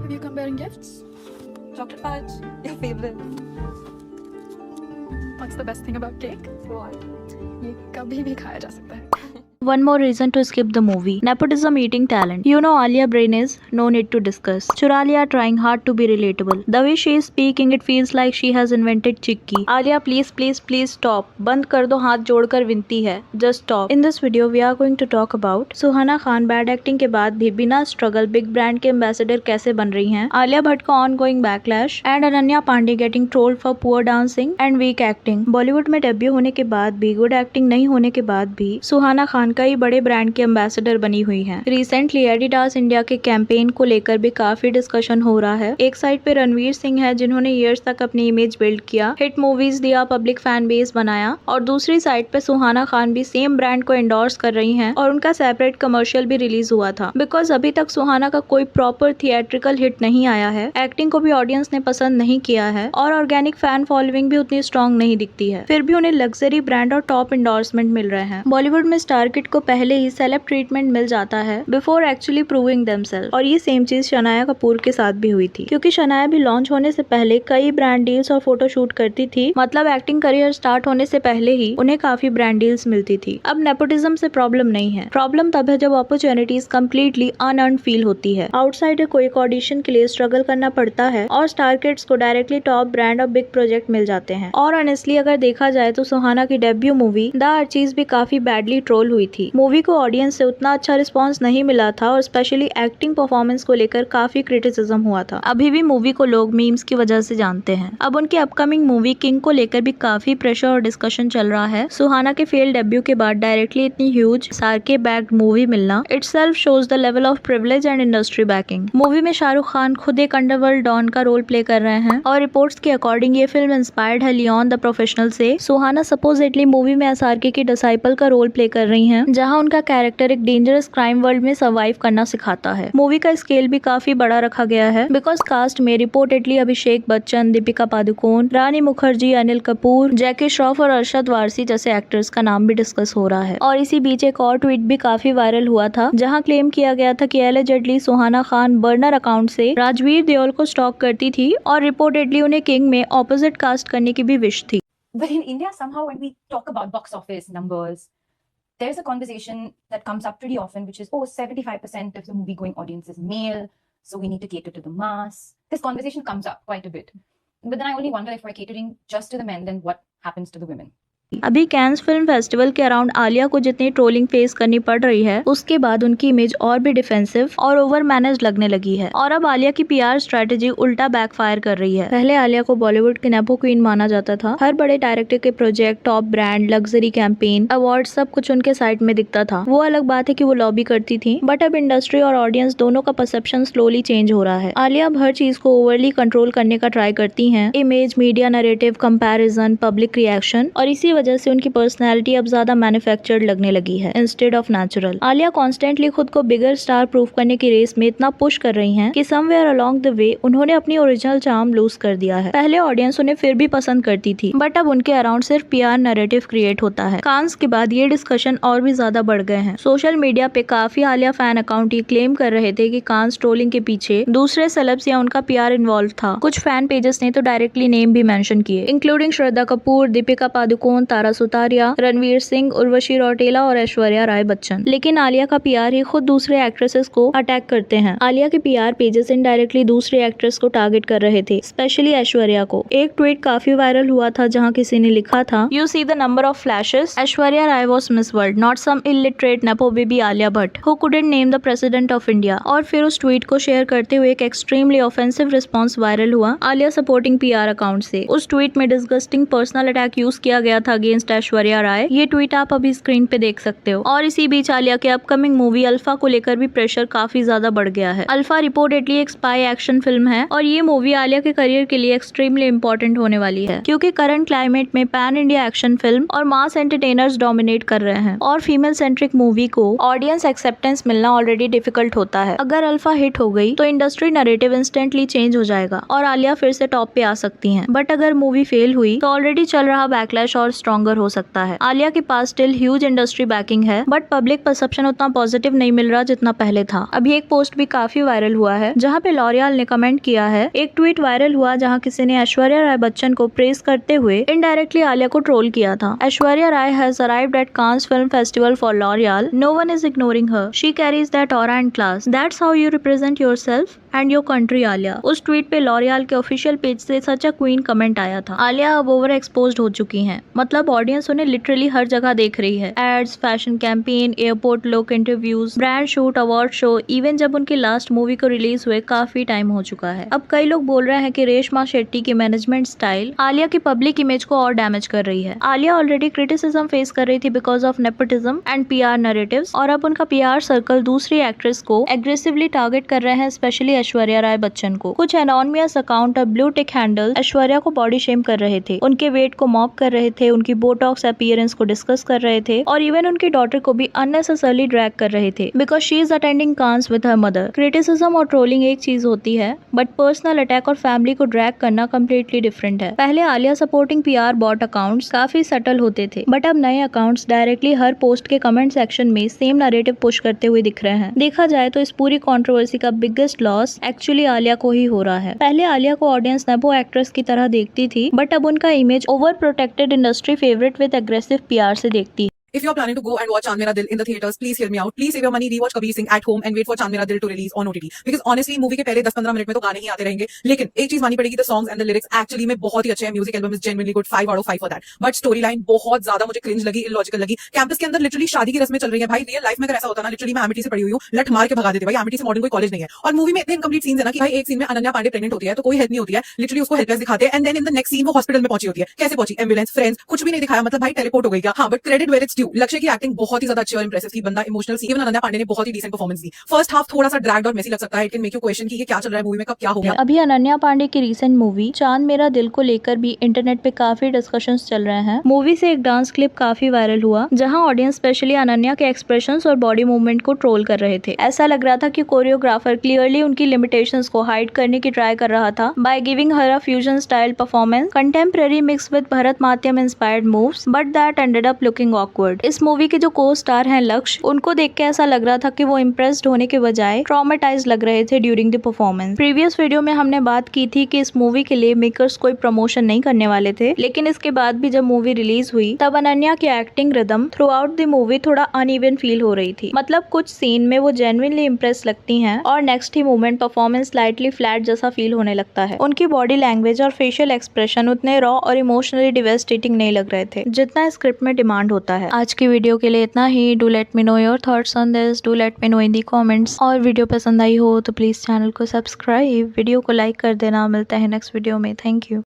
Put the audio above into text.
Have you come bearing gifts? Chocolate fudge, your favorite. What's the best thing about cake? What? ये कभी भी खाया जा सकता है. One more reason to skip the movie. Nepotism eating talent. You know Alia brain is no need to discuss. Churalia trying hard to be relatable. The way she is speaking it feels like she has invented Chikki. Alia please stop. बंद कर दो हाथ जोड़कर विनती है. Just stop. In this video we are going to talk about Suhana Khan bad acting के बाद भी बिना struggle big brand के ambassador कैसे बन रही हैं. आलिया भट्ट का ongoing backlash and Ananya Pandey getting trolled for poor dancing and weak acting. Bollywood में डेब्यू होने के बाद भी गुड एक्टिंग नहीं होने के बाद भी सुहाना खान कई बड़े ब्रांड के एम्बेसडर बनी हुई हैं। रिसेंटली एडिडास इंडिया के कैंपेन को लेकर भी काफी डिस्कशन हो रहा है। एक साइड पे रणवीर सिंह है जिन्होंने ईयर्स तक अपनी इमेज बिल्ड किया, हिट मूवीज दिया, पब्लिक फैन बेस बनाया, और दूसरी साइड पे सुहाना खान भी सेम ब्रांड को एंडोर्स कर रही हैं और उनका सेपरेट कमर्शियल भी रिलीज हुआ था। बिकॉज अभी तक सुहाना का कोई प्रॉपर थिएट्रिकल हिट नहीं आया है, एक्टिंग को भी ऑडियंस ने पसंद नहीं किया है और ऑर्गेनिक फैन फॉलोइंग भी उतनी स्ट्रॉन्ग नहीं दिखती है। फिर भी उन्हें लग्जरी ब्रांड और टॉप एंडोर्समेंट मिल रहे हैं। बॉलीवुड में स्टार किड को पहले ही सेलेब ट्रीटमेंट मिल जाता है बिफोर एक्चुअली प्रूविंग देमसेल्फ, और ये सेम चीज शनाया कपूर के साथ भी हुई थी, क्योंकि शनाया भी लॉन्च होने से पहले कई ब्रांड डील्स और फोटो शूट करती थी। मतलब एक्टिंग करियर स्टार्ट होने से पहले ही उन्हें काफी ब्रांड डील्स मिलती थी। अब नेपोटिज्म से प्रॉब्लम नहीं है, प्रॉब्लम तब है जब अपॉर्चुनिटीज कम्प्लीटली अनअर्न्ड फील होती है। आउटसाइडर को एक ऑडिशन के लिए स्ट्रगल करना पड़ता है और स्टार किड्स को डायरेक्टली टॉप ब्रांड और बिग प्रोजेक्ट मिल जाते हैं। और ऑनेस्टली अगर देखा जाए तो सुहाना की डेब्यू मूवी द अर्चीज भी काफी बैडली ट्रोल हुई थी। मूवी को ऑडियंस से उतना अच्छा रिस्पांस नहीं मिला था और स्पेशली एक्टिंग परफॉर्मेंस को लेकर काफी क्रिटिसिज्म हुआ था। अभी भी मूवी को लोग मीम्स की वजह से जानते हैं। अब उनकी अपकमिंग मूवी किंग को लेकर भी काफी प्रेशर और डिस्कशन चल रहा है। सुहाना के फेल डेब्यू के बाद डायरेक्टली इतनी ह्यूज सार्के बैक्ड मूवी मिलना itself shows the level of privilege and industry banking. Movie में शाहरुख खान खुद एक अंडरवर्ल्ड डॉन का रोल प्ले कर रहे हैं और रिपोर्ट्स के अकॉर्डिंग ये फिल्म इंस्पायर्ड है लियोन द प्रोफेशनल से। सुहाना सपोजिटली मूवी में एसआरके की डिसाइपल का रोल प्ले कर रही हैं, जहां उनका कैरेक्टर एक डेंजरस क्राइम वर्ल्ड में सर्वाइव करना सिखाता है। मूवी का स्केल भी काफी बड़ा रखा गया है बिकॉज कास्ट में रिपोर्टेडली अभिषेक बच्चन, दीपिका पादुकोण, रानी मुखर्जी, अनिल कपूर, जैकी श्रॉफ और अरशद वारसी जैसे एक्टर्स का नाम भी डिस्कस हो रहा है। और इसी बीच एक और ट्वीट भी काफी वायरल हुआ था जहां क्लेम किया गया था कि allegedly Suhana Khan burner account से राजवीर देओल को स्टॉक करती थी और रिपोर्टेडली उन्हें किंग में ऑपोजिट कास्ट करने की भी विश थी। But in India, somehow when we talk about box office numbers, there's a conversation that comes up pretty often, which is, oh, 75% of the movie going audience is male, so we need to cater to the mass. This conversation comes up quite a bit. But then I only wonder if we're catering just to the men, then what happens to the women? अभी Cannes film festival के around Alia को जितनी trolling face करनी पड़ रही है उसके बाद उनकी इमेज और भी डिफेंसिव और ओवर मैनेज लगने लगी है और अब आलिया की पीआर स्ट्रेटेजी उल्टा बैकफायर कर रही है। पहले आलिया को बॉलीवुड की नेपो क्वीन माना जाता था। हर बड़े डायरेक्टर के project, top brand, luxury campaign, award सब कुछ उनके साइड में दिखता था। वो अलग बात है कि वो लॉबी करती थी, बट अब इंडस्ट्री और ऑडियंस दोनों का परसेप्शन स्लोली चेंज हो रहा है। आलिया अब हर चीज को ओवरली कंट्रोल करने का ट्राई करती है, image, media narrative, comparison, public reaction, और इसी वजह से उनकी पर्सनैलिटी अब ज्यादा मैन्युफैक्चर्ड लगने लगी है instead of natural. Alia constantly खुद को बिगर स्टार प्रूफ करने की रेस में इतना पुश कर रही हैं कि समवेयर अलोंग द वे उन्होंने अपनी ओरिजिनल चार्म लूज कर दिया है। पहले ऑडियंस उन्हें फिर भी पसंद करती थी, बट अब उनके अराउंड सिर्फ पीआर नैरेटिव क्रिएट होता है। कांस के बाद ये डिस्कशन और भी ज्यादा बढ़ गए हैं। सोशल मीडिया पे काफी आलिया फैन अकाउंट ये क्लेम कर रहे थे कि कांस ट्रोलिंग के पीछे दूसरे सेलेब्स या उनका पीआर इन्वॉल्व था। कुछ फैन पेजेस ने तो डायरेक्टली नेम भी मेंशन किए, इंक्लूडिंग श्रद्धा कपूर, दीपिका पादुकोण, तारा सुतारिया, रणवीर सिंह, उर्वशी रौटेला और ऐश्वर्या राय बच्चन। लेकिन आलिया का पीआर ही खुद दूसरे एक्ट्रेसेस को अटैक करते हैं। आलिया के पीआर पेजेस इनडायरेक्टली दूसरे एक्ट्रेस को टारगेट कर रहे थे, स्पेशली ऐश्वर्या को। एक ट्वीट काफी वायरल हुआ था जहां किसी ने लिखा था, you see the number of flashes, Aishwarya Rai was Miss World, not some illiterate nepo baby Alia Bhatt who couldn't name the president of India. और फिर उस ट्वीट को शेयर करते हुए एक एक्सट्रीमली ऑफेंसिव रिस्पॉन्स वायरल हुआ आलिया सपोर्टिंग पीआर अकाउंट से। उस ट्वीट में डिस्गस्टिंग पर्सनल अटैक यूज किया गया था अगेंस्ट ऐश्वर्या राय। ये ट्वीट आप अभी स्क्रीन पे देख सकते हो। और इसी बीच आलिया के अपकमिंग मूवी अल्फा को लेकर भी प्रेशर काफी ज्यादा बढ़ गया है। अल्फा रिपोर्टेडली एक स्पाई एक्शन फिल्म है और ये मूवी आलिया के करियर के लिए एक्सट्रीमली इंपॉर्टेंट होने वाली है, क्योंकि करंट क्लाइमेट में पैन इंडिया एक्शन फिल्म और मास एंटरटेनर्स डोमिनेट कर रहे हैं और फीमेल सेंट्रिक मूवी को ऑडियंस एक्सेप्टेंस मिलना ऑलरेडी डिफिकल्ट होता है। अगर अल्फा हिट हो गई तो इंडस्ट्री नैरेटिव इंस्टेंटली चेंज हो जाएगा और आलिया फिर से टॉप पे आ सकती हैं। बट अगर मूवी फेल हुई तो ऑलरेडी चल रहा बैकलैश और स्ट्रॉन्गर हो सकता है। आलिया के पास स्टिल ह्यूज इंडस्ट्री बैकिंग है, बट पब्लिक परसेप्शन उतना पॉजिटिव नहीं मिल रहा जितना पहले था। अभी एक पोस्ट भी काफी वायरल हुआ है जहाँ पे लॉरियल ने कमेंट किया है। एक ट्वीट वायरल हुआ जहाँ किसी ने ऐश्वर्या राय बच्चन को प्रेज करते हुए इनडायरेक्टली आलिया को ट्रोल किया था। Aishwarya Rai has arrived at Cannes film festival for L'Oreal. No one is ignoring her. She carries that aura and class. That's how you represent yourself and your country, Alia. उस ट्वीट पे L'Oréal के official page से सच a queen comment आया था। आलिया अब over exposed हो चुकी हैं, मतलब ऑडियंस उन्हें लिटरली हर जगह देख रही है। Ads, fashion campaign, airport look, interviews, brand shoot, award show, even जब उनकी लास्ट मूवी को रिलीज हुए काफी टाइम हो चुका है। अब कई लोग बोल रहे हैं कि रेशमा शेट्टी की मैनेजमेंट स्टाइल आलिया की पब्लिक इमेज को और डैमेज कर रही है। आलिया ऑलरेडी क्रिटिसिज्म फेस कर रही थी because of nepotism and PR narratives, और अब उनका PR सर्कल दूसरी एक्ट्रेस को एग्रेसिवली टारगेट कर रहे हैं, स्पेशली ऐश्वर्या राय बच्चन को। कुछ एनोनिमस अकाउंट और ब्लू टिक हैंडल ऐश्वर्या को बॉडी शेम कर रहे थे, उनके वेट को मॉक कर रहे थे, उनकी बोटॉक्स अपीयरेंस को डिस्कस कर रहे थे, और इवन उनकी डॉटर को भी अननेसेसरली ड्रैग कर रहे थे because she is attending Cannes with her mother. Criticism और ट्रोलिंग एक चीज होती है, बट पर्सनल अटैक और फैमिली को ड्रैग करना कम्प्लीटली डिफरेंट है। पहले Alia supporting PR bot accounts काफी सटल होते थे, बट अब नए अकाउंट्स डायरेक्टली हर पोस्ट के कमेंट सेक्शन में सेम नैरेटिव पुश करते हुए दिख रहे हैं। देखा जाए तो इस पूरी कंट्रोवर्सी का बिगेस्ट लॉस एक्चुअली आलिया को ही हो रहा है। पहले आलिया को ऑडियंस नेपो एक्ट्रेस की तरह देखती थी, बट अब उनका image over protected industry favourite with aggressive PR से देखती है। If you're planning to go and watch Chand Mera Dil in the theaters, please hear me out. Please save your money, rewatch Kabir Singh at home and wait for Chand Mera Dil to release on OTT. Because honestly, movie के पहले 10-15 minute में तो गाने ही आते रहेंगे, लेकिन एक चीज मानी पड़ेगी, the songs and the lyrics actually में बहुत ही अच्छे हैं. Music album is genuinely good, 5 out of 5 for that. But storyline बहुत ज्यादा मुझे cringe लगी, illogical लगी. कैंपस के अंदर लिटरली शादी की रस्में चल रही है भाई. रियल लाइफ में अगर ऐसा होता ना, लिटरली मैं एमिटी से पढ़ी हुई हूँ, लट मार के भगा देते भाई. एमिटी से मॉडर्न कोई कॉलेज नहीं है. और मूवी में इतने इनकम्प्लीट सीन्स है ना कि भाई एक सीन में अनन्या पांडे प्रेग्नेंट होती है तो कोई हेल्प नहीं होती है, लिटरली उसको हेल्पलेस दिखाते हैं, and then in the next scene वो हॉस्पिटल में पहुंची होती है. कैसे पहुंची? एम्बुलेंस, फ्रेंड्स, कुछ भी नहीं दिखाया. मतलब भाई टेलीपोर्ट हो गई क्या? हाँ, but credit where it's due. Lakshya की एक्टिंग बहुत ही ज्यादा अच्छी और इंप्रेसिव थी. बंदा इमोशनल सी. इवन अनन्या पांडे ने बहुत ही डिसेंट परफॉर्मेंस दी. फर्स्ट हाफ थोड़ा सा ड्रैग्ड और मेसी लग सकता है. It can make you question कि ये क्या चल रहा है मूवी में, कब क्या हो गया. अभी अनन्या पांडे की रीसेंट मूवी चांद मेरा दिल को लेकर भी इंटरनेट पे काफी डिस्कशंस चल रहे हैं। मूवी से एक डांस क्लिप काफी वायरल हुआ जहां ऑडियंस स्पेशली अनन्या के एक्सप्रेशंस और बॉडी मूवमेंट को ट्रोल कर रहे थे। ऐसा लग रहा था कि कोरियोग्राफर क्लियरली उनकी लिमिटेशंस को हाइड करने की ट्राई कर रहा था by giving her a fusion style performance, contemporary mix with Bharatanatyam inspired moves, but that ended up looking awkward. इस मूवी के जो को स्टार हैं लक्ष्य, उनको देख के ऐसा लग रहा था कि वो इम्प्रेस्ड होने के बजाय ट्रॉमेटाइज लग रहे थे during the performance. Previous video में हमने बात की थी कि इस मूवी के लिए मेकर्स कोई प्रमोशन नहीं करने वाले थे, लेकिन इसके बाद भी जब मूवी रिलीज हुई तब अनन्या की acting rhythm through out the movie थोड़ा अनइवन फील हो रही थी। मतलब कुछ सीन में वो जेन्युइनली इम्प्रेस लगती हैं और नेक्स्ट ही मूवमेंट परफॉर्मेंस स्लाइटली फ्लैट जैसा फील होने लगता है। उनकी बॉडी लैंग्वेज और फेशियल एक्सप्रेशन उतने रॉ और इमोशनली डिवास्टेटिंग नहीं लग रहे थे जितना स्क्रिप्ट में डिमांड होता है। आज की वीडियो के लिए इतना ही। Do let me know your thoughts on this, do let me know in the comments. और वीडियो पसंद आई हो तो प्लीज चैनल को सब्सक्राइब, वीडियो को लाइक कर देना। मिलता है नेक्स्ट वीडियो में। Thank you.